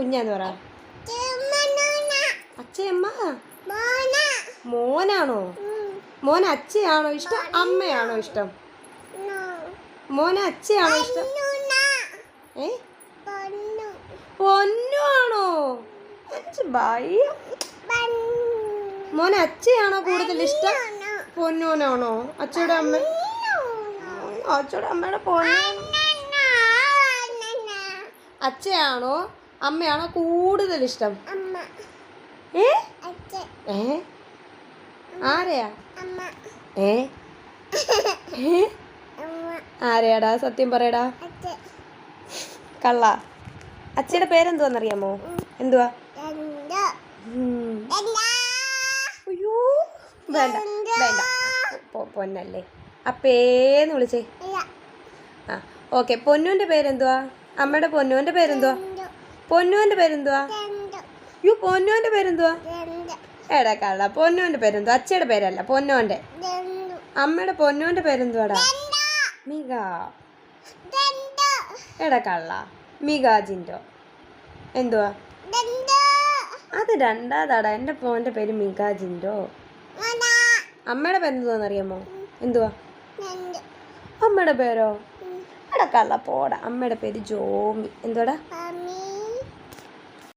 കുഞ്ഞാന്ന് പറ. അച്ഛയമ്മ മോനാണോ? മോൻ അച്ഛയാണോ ഇഷ്ടം അമ്മയാണോ ഇഷ്ടം? മോനെ അച്ഛയാണോ ഇഷ്ടം? പൊന്നു ആണോ? മോനെ അച്ഛയാണോ കൂടുതൽ ഇഷ്ടം പൊന്നൂനാണോ? അച്ഛയുടെ അമ്മ അച്ഛയുടെ അമ്മയുടെ പൊന്നു അച്ഛയാണോ അമ്മയാണോ കൂടുതൽ ഇഷ്ടം? ആരെയാ? ആരെയാടാ സത്യം പറയടാ കള്ള. അച്ഛയുടെ പേരെന്തുവാന്നറിയാമോ? എന്തുവാ? അയ്യോ വേണ്ട വേണ്ട പൊന്നല്ലേ അപ്പേന്ന് വിളിച്ചേ. ആ ഓക്കെ. പൊന്നുവിൻ്റെ പേരെന്തുവാ? അമ്മയുടെ പൊന്നുവിൻ്റെ പേരെന്തുവാ? പൊന്നുവിൻ്റെ പേരെന്തുവാ? യു പൊന്നുവിൻ്റെ പേരെന്തുവാ? എടാ കള്ള. പൊന്നുവിൻ്റെ പേരെന്തുവാ? അച്ഛയുടെ പേരല്ല പൊന്നുവിൻ്റെ. അമ്മയുടെ പൊന്നുവിൻ്റെ പേരെന്തുവാടാ? മിക. എടാ കള്ള. മികാജിൻഡോ എന്തുവാ? അത് രണ്ടാതാടാ. എൻ്റെ മോൻ്റെ പേര് മികാജിൻഡോ. അമ്മയുടെ പേരെന്തുവാന്നറിയാമോ? എന്തുവാ അമ്മയുടെ പേരോ? എടാ കള്ള പോടാ. അമ്മയുടെ പേര് ജോമി. എന്തുവാടാ?